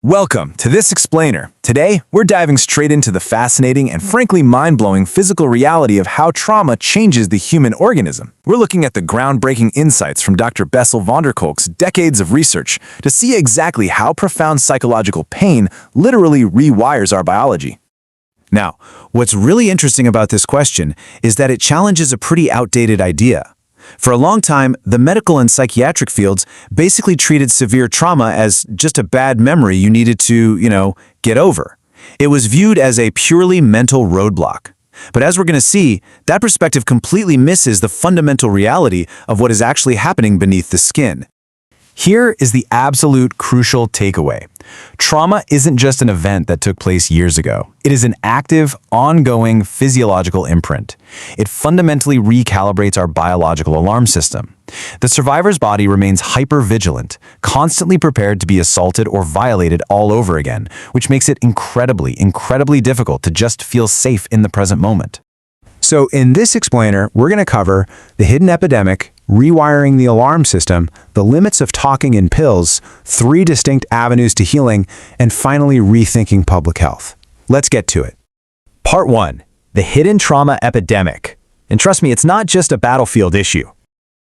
Welcome to This Explainer. Today, we're diving straight into the fascinating and frankly mind-blowing physical reality of how trauma changes the human organism. We're looking at the groundbreaking insights from Dr. Bessel van der Kolk's decades of research to see exactly how profound psychological pain literally rewires our biology. Now, what's really interesting about this question is that it challenges a pretty outdated idea. For a long time, the medical and psychiatric fields basically treated severe trauma as just a bad memory you needed to, get over. It was viewed as a purely mental roadblock. But as we're going to see, that perspective completely misses the fundamental reality of what is actually happening beneath the skin. Here is the absolute crucial takeaway. Trauma isn't just an event that took place years ago. It is an active, ongoing physiological imprint. It fundamentally recalibrates our biological alarm system. The survivor's body remains hyper-vigilant, constantly prepared to be assaulted or violated all over again, which makes it incredibly difficult to just feel safe in the present moment. So in this explainer, we're going to cover the hidden epidemic, rewiring the alarm system, the limits of talking in pills, 3 distinct avenues to healing, and finally rethinking public health. Let's get to it. Part 1. The hidden trauma epidemic. And trust me, it's not just a battlefield issue.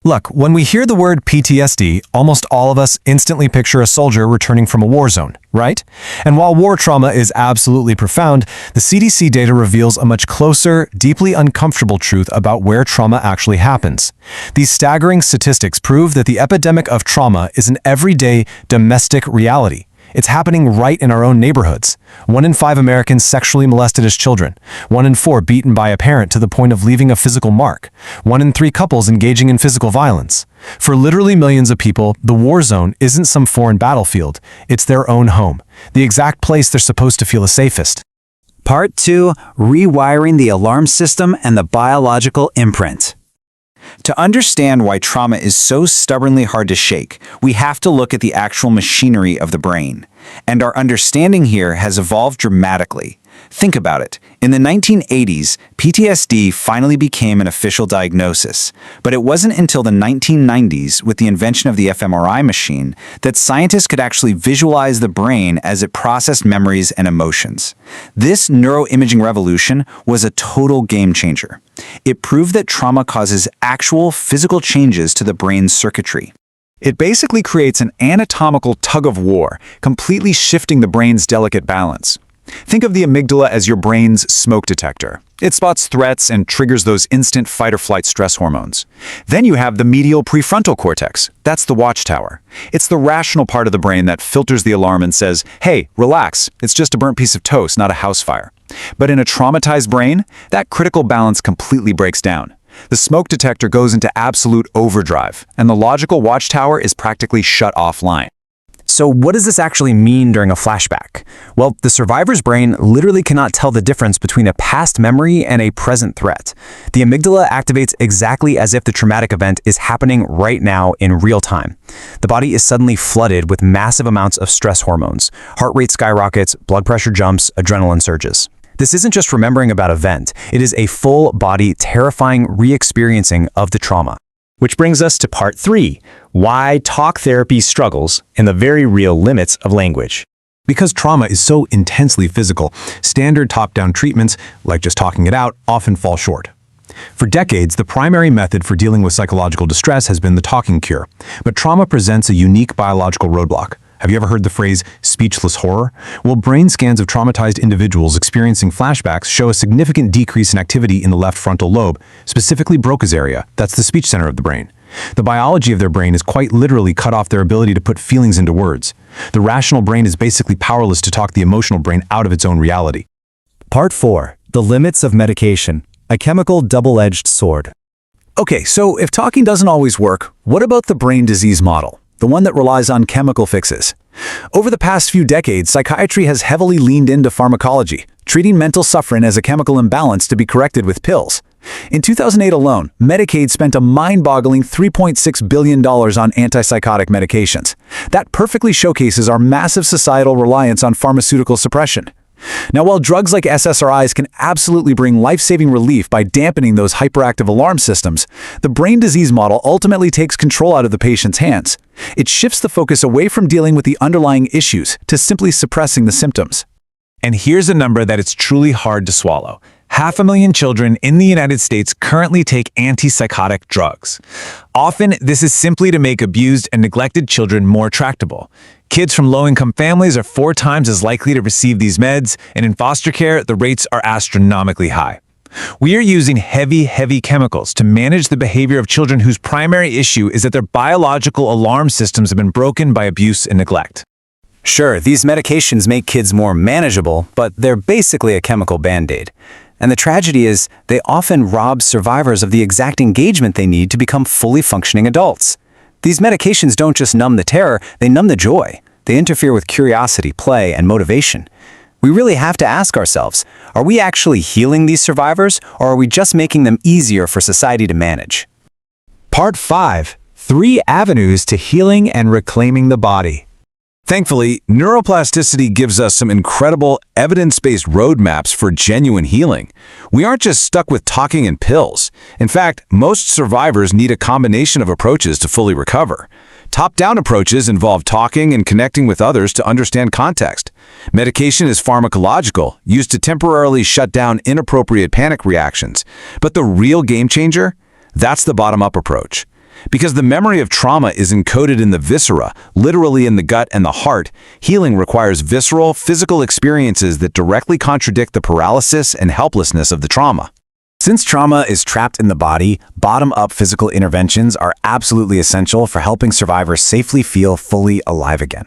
Look, when we hear the word PTSD, almost all of us instantly picture a soldier returning from a war zone, right? And while war trauma is absolutely profound, the CDC data reveals a much closer, deeply uncomfortable truth about where trauma actually happens. These staggering statistics prove that the epidemic of trauma is an everyday, domestic reality. It's happening right in our own neighborhoods. 1 in 5 Americans sexually molested as children. 1 in 4 beaten by a parent to the point of leaving a physical mark. 1 in 3 couples engaging in physical violence. For literally millions of people, the war zone isn't some foreign battlefield. It's their own home, the exact place they're supposed to feel the safest. Part 2. Rewiring the alarm system and the biological imprint. To understand why trauma is so stubbornly hard to shake, we have to look at the actual machinery of the brain. And our understanding here has evolved dramatically. Think about it. In the 1980s, PTSD finally became an official diagnosis. But it wasn't until the 1990s, with the invention of the fMRI machine, that scientists could actually visualize the brain as it processed memories and emotions. This neuroimaging revolution was a total game changer. It proved that trauma causes actual physical changes to the brain's circuitry. It basically creates an anatomical tug-of-war, completely shifting the brain's delicate balance. Think of the amygdala as your brain's smoke detector. It spots threats and triggers those instant fight-or-flight stress hormones. Then you have the medial prefrontal cortex. That's the watchtower. It's the rational part of the brain that filters the alarm and says, "Hey, relax, it's just a burnt piece of toast, not a house fire." But in a traumatized brain, that critical balance completely breaks down. The smoke detector goes into absolute overdrive, and the logical watchtower is practically shut offline. So what does this actually mean during a flashback? Well, the survivor's brain literally cannot tell the difference between a past memory and a present threat. The amygdala activates exactly as if the traumatic event is happening right now in real time. The body is suddenly flooded with massive amounts of stress hormones. Heart rate skyrockets, blood pressure jumps, adrenaline surges. This isn't just remembering about an event. It is a full-body, terrifying re-experiencing of the trauma. Which brings us to part 3, why talk therapy struggles and the very real limits of language. Because trauma is so intensely physical, standard top-down treatments, like just talking it out, often fall short. For decades, the primary method for dealing with psychological distress has been the talking cure. But trauma presents a unique biological roadblock. Have you ever heard the phrase speechless horror? Well, brain scans of traumatized individuals experiencing flashbacks show a significant decrease in activity in the left frontal lobe, specifically Broca's area. That's the speech center of the brain. The biology of their brain is quite literally cut off their ability to put feelings into words. The rational brain is basically powerless to talk the emotional brain out of its own reality. Part 4. The limits of medication. A chemical double-edged sword. Okay, so if talking doesn't always work, what about the brain disease model? The one that relies on chemical fixes. Over the past few decades, psychiatry has heavily leaned into pharmacology, treating mental suffering as a chemical imbalance to be corrected with pills. In 2008 alone, Medicaid spent a mind-boggling $3.6 billion on antipsychotic medications. That perfectly showcases our massive societal reliance on pharmaceutical suppression. Now, while drugs like SSRIs can absolutely bring life-saving relief by dampening those hyperactive alarm systems, the brain disease model ultimately takes control out of the patient's hands. It shifts the focus away from dealing with the underlying issues to simply suppressing the symptoms. And here's a number that it's truly hard to swallow. 500,000 children in the United States currently take antipsychotic drugs. Often, this is simply to make abused and neglected children more tractable. Kids from low-income families are 4 times as likely to receive these meds, and in foster care, the rates are astronomically high. We are using heavy chemicals to manage the behavior of children whose primary issue is that their biological alarm systems have been broken by abuse and neglect. Sure, these medications make kids more manageable, but they're basically a chemical band-aid. And the tragedy is, they often rob survivors of the exact engagement they need to become fully functioning adults. These medications don't just numb the terror, they numb the joy. They interfere with curiosity, play, and motivation. We really have to ask ourselves, are we actually healing these survivors, or are we just making them easier for society to manage? Part 5. 3 avenues to healing and reclaiming the body. Thankfully, neuroplasticity gives us some incredible evidence-based roadmaps for genuine healing. We aren't just stuck with talking and pills. In fact, most survivors need a combination of approaches to fully recover. Top-down approaches involve talking and connecting with others to understand context. Medication is pharmacological, used to temporarily shut down inappropriate panic reactions. But the real game changer? That's the bottom-up approach. Because the memory of trauma is encoded in the viscera, literally in the gut and the heart, healing requires visceral, physical experiences that directly contradict the paralysis and helplessness of the trauma. Since trauma is trapped in the body, bottom-up physical interventions are absolutely essential for helping survivors safely feel fully alive again.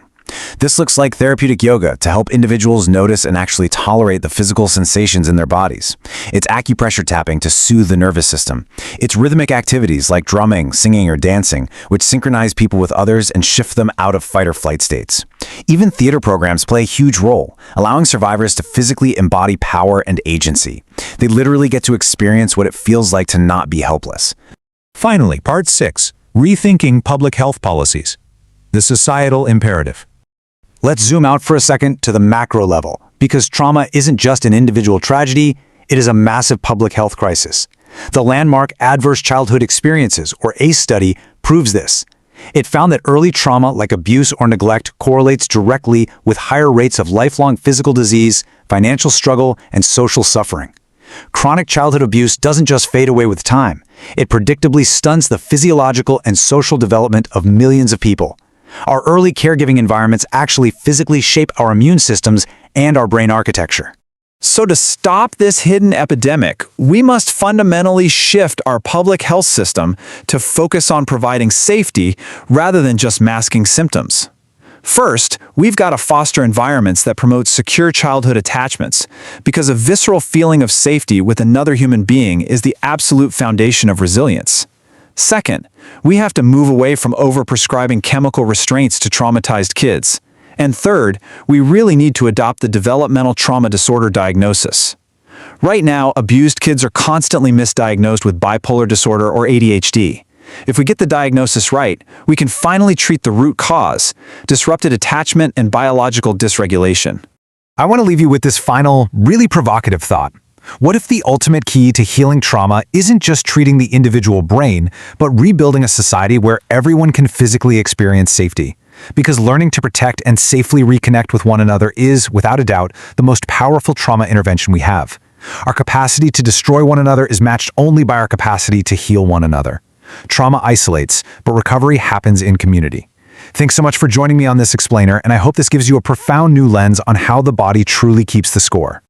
This looks like therapeutic yoga to help individuals notice and actually tolerate the physical sensations in their bodies. It's acupressure tapping to soothe the nervous system. It's rhythmic activities like drumming, singing, or dancing, which synchronize people with others and shift them out of fight or flight states. Even theater programs play a huge role, allowing survivors to physically embody power and agency. They literally get to experience what it feels like to not be helpless. Finally, Part 6. Rethinking public health policies. The societal imperative. Let's zoom out for a second to the macro level, because trauma isn't just an individual tragedy, it is a massive public health crisis. The landmark Adverse Childhood Experiences, or ACE study, proves this. It found that early trauma like abuse or neglect correlates directly with higher rates of lifelong physical disease, financial struggle, and social suffering. Chronic childhood abuse doesn't just fade away with time. It predictably stunts the physiological and social development of millions of people. Our early caregiving environments actually physically shape our immune systems and our brain architecture. So to stop this hidden epidemic, we must fundamentally shift our public health system to focus on providing safety rather than just masking symptoms. First, we've got to foster environments that promote secure childhood attachments, because a visceral feeling of safety with another human being is the absolute foundation of resilience. Second, we have to move away from overprescribing chemical restraints to traumatized kids. And third, we really need to adopt the developmental trauma disorder diagnosis. Right now, abused kids are constantly misdiagnosed with bipolar disorder or ADHD. If we get the diagnosis right, we can finally treat the root cause, disrupted attachment and biological dysregulation. I want to leave you with this final, really provocative thought. What if the ultimate key to healing trauma isn't just treating the individual brain, but rebuilding a society where everyone can physically experience safety? Because learning to protect and safely reconnect with one another is, without a doubt, the most powerful trauma intervention we have. Our capacity to destroy one another is matched only by our capacity to heal one another. Trauma isolates, but recovery happens in community. Thanks so much for joining me on this explainer, and I hope this gives you a profound new lens on how the body truly keeps the score.